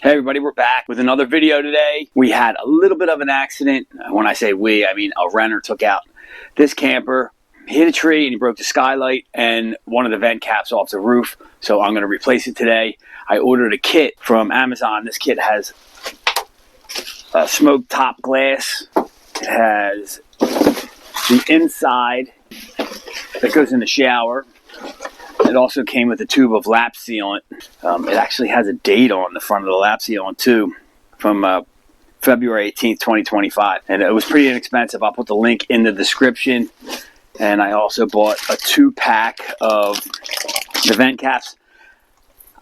Hey everybody, we're back with another video today. We had a little bit of an accident. When I say we, I mean a renter took out this camper, hit a tree, and he broke the skylight and one of the vent caps off the roof. So I'm going to replace it today. I ordered a kit from Amazon. This kit has a smoke top glass. It has the inside that goes in the shower. It also came with a tube of lap sealant. It actually has a date on the front of the lap sealant too, from February 18th, 2025. And it was pretty inexpensive. I'll put the link in the description. And I also bought a 2-pack of the vent caps.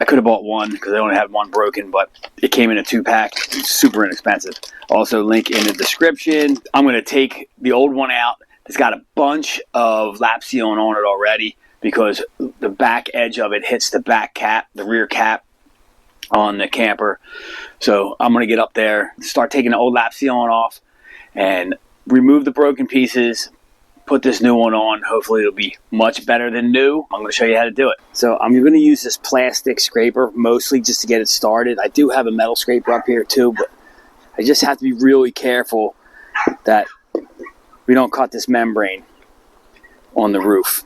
I could have bought one because I only had one broken, but it came in a 2-pack. It's super inexpensive. Also, link in the description. I'm going to take the old one out. It's got a bunch of lap sealant on it already, because the back edge of it hits the back cap, the rear cap on the camper. So I'm going to get up there, start taking the old lap sealant off, and remove the broken pieces, put this new one on. Hopefully it'll be much better than new. I'm going to show you how to do it. So I'm going to use this plastic scraper mostly just to get it started. I do have a metal scraper up here too, but I just have to be really careful that we don't cut this membrane on the roof.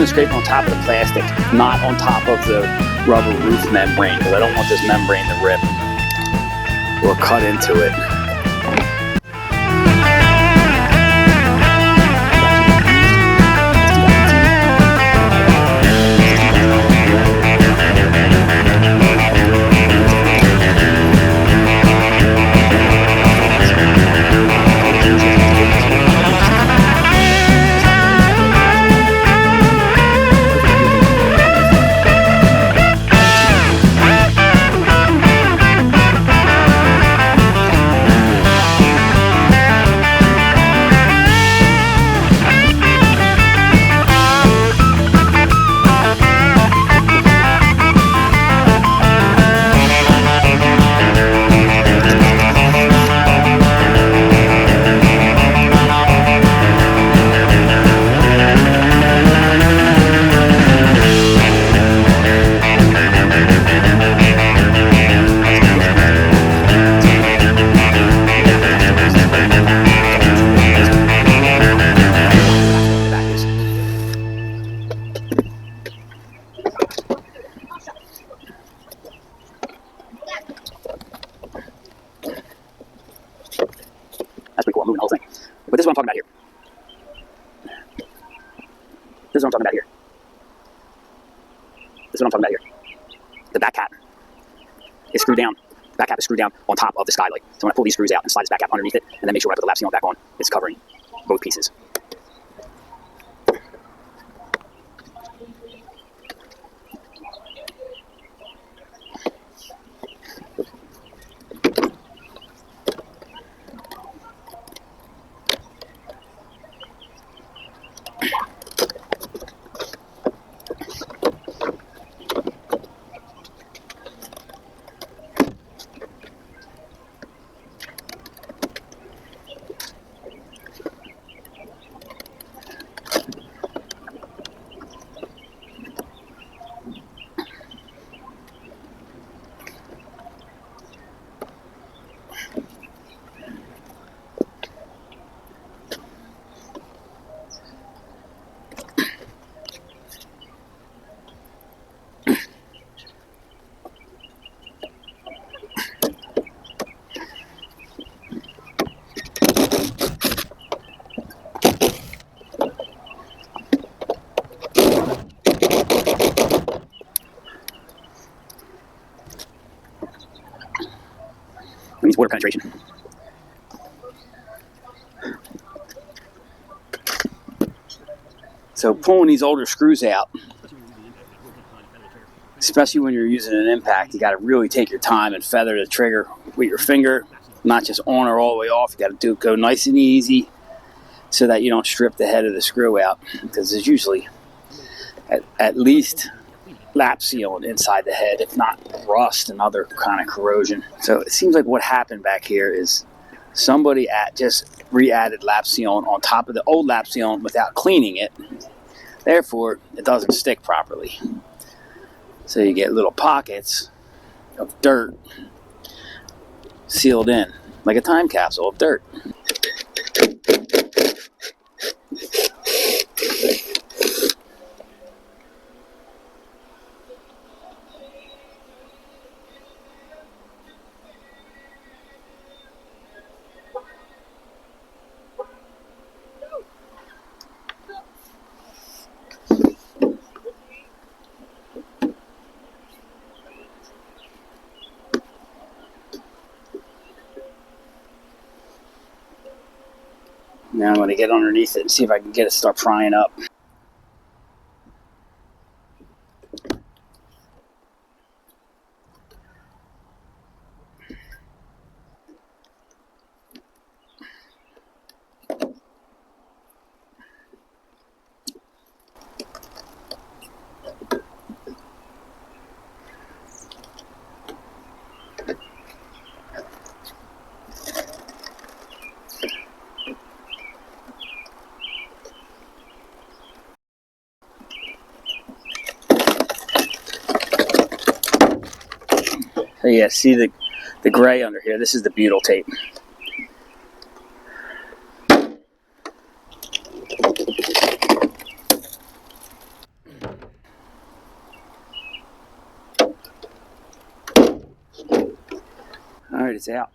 Scrape on top of the plastic, not on top of the rubber roof membrane, because I don't want this membrane to rip or cut into it. That's pretty cool. I'm moving the whole thing. But this is what I'm talking about here. This is what I'm talking about here. This is what I'm talking about here. The back cap is screwed down. The back cap is screwed down on top of the skylight. So when I pull these screws out and slide this back cap underneath it, and then make sure when I put the lap sealant back on, it's covering both pieces. needs water penetration. So pulling these older screws out, especially when you're using an impact, you got to really take your time and feather the trigger with your finger, not just on or all the way off. You got to go nice and easy so that you don't strip the head of the screw out, because there's usually at least lap sealant inside the head, if not rust and other kind of corrosion. So it seems like what happened back here is somebody just re-added lap sealant on top of the old lap sealant without cleaning it. Therefore, it doesn't stick properly. So you get little pockets of dirt sealed in, like a time capsule of dirt. Now I'm going to get underneath it and see if I can get it to start prying up. So yeah, see the gray under here? This is the butyl tape. All right, it's out.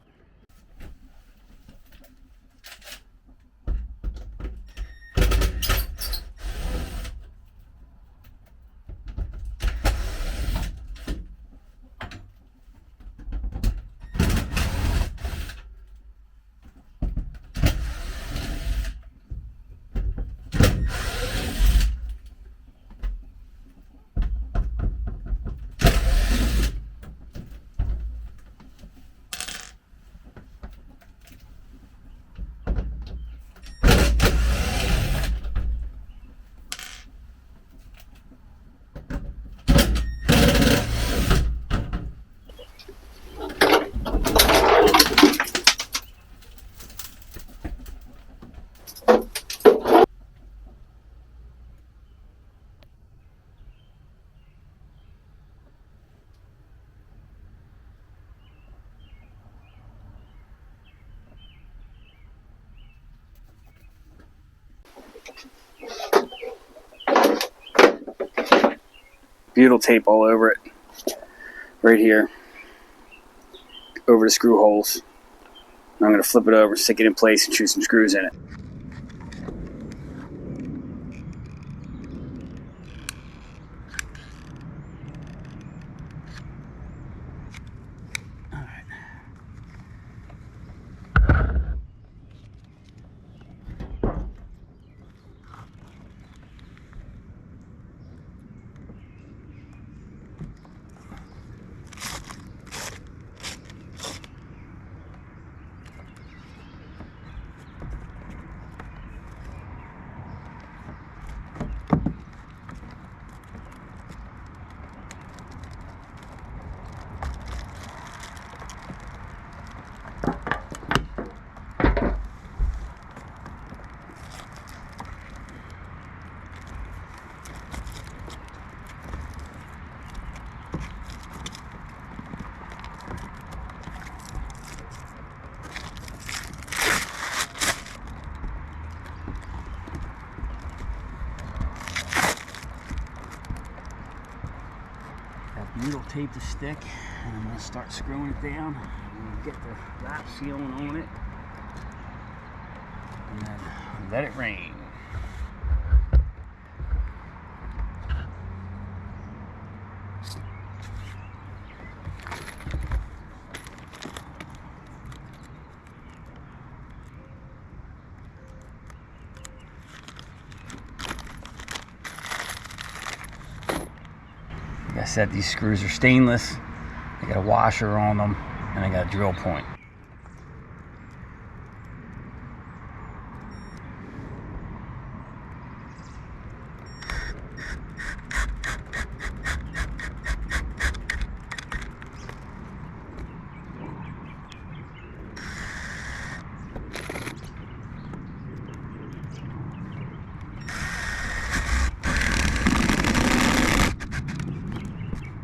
Butyl tape all over it, right here, over the screw holes. And I'm going to flip it over, stick it in place, and shoot some screws in it. Butyl tape to stick, and I'm going to start screwing it down and get the lap sealant on it, and then let it rain. I said, these screws are stainless. They got a washer on them, and I got a drill point.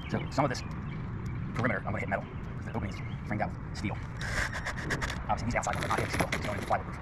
So some of this perimeter, I'm going to hit metal, because the opening is framed out with steel. Obviously these outside ones are not hitting steel, it's going into plywood proof.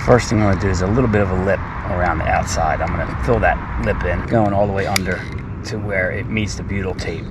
First thing I'm going to do is a little bit of a lip around the outside. I'm going to fill that lip in, going all the way under to where it meets the butyl tape.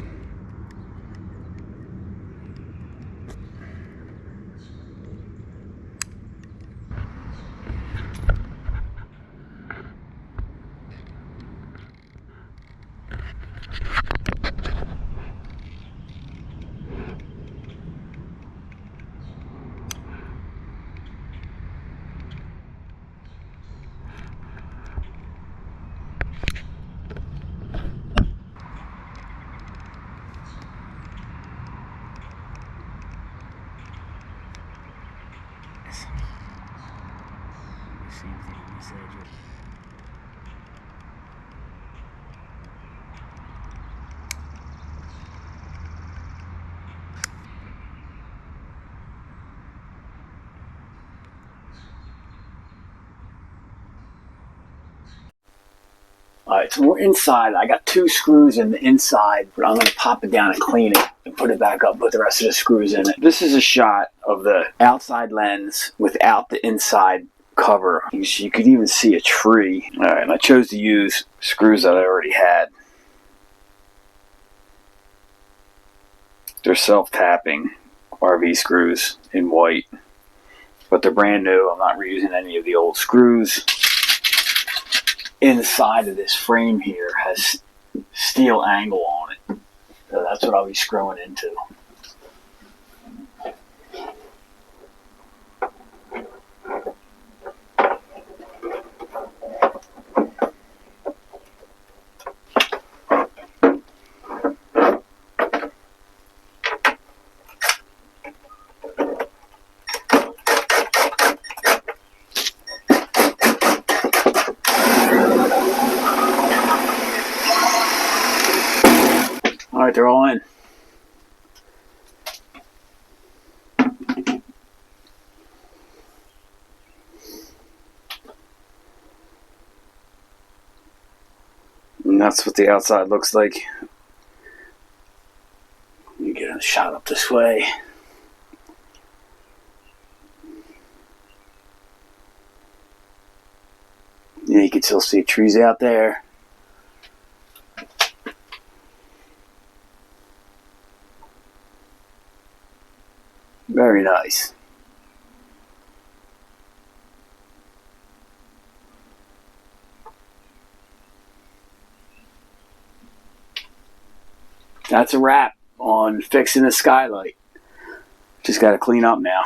Alright, so we're inside. I got 2 screws in the inside, but I'm going to pop it down and clean it and put it back up with the rest of the screws in it. This is a shot of the outside lens without the inside cover. You could even see a tree. Alright, and I chose to use screws that I already had. They're self-tapping RV screws in white, but they're brand new. I'm not reusing any of the old screws. Inside of this frame here has steel angle on it, so that's what I'll be screwing into. Alright, they're all in. And that's what the outside looks like. Let me get a shot up this way. Yeah, you can still see trees out there. Very nice. that's a wrap on fixing the Skylight. Just got to clean up now.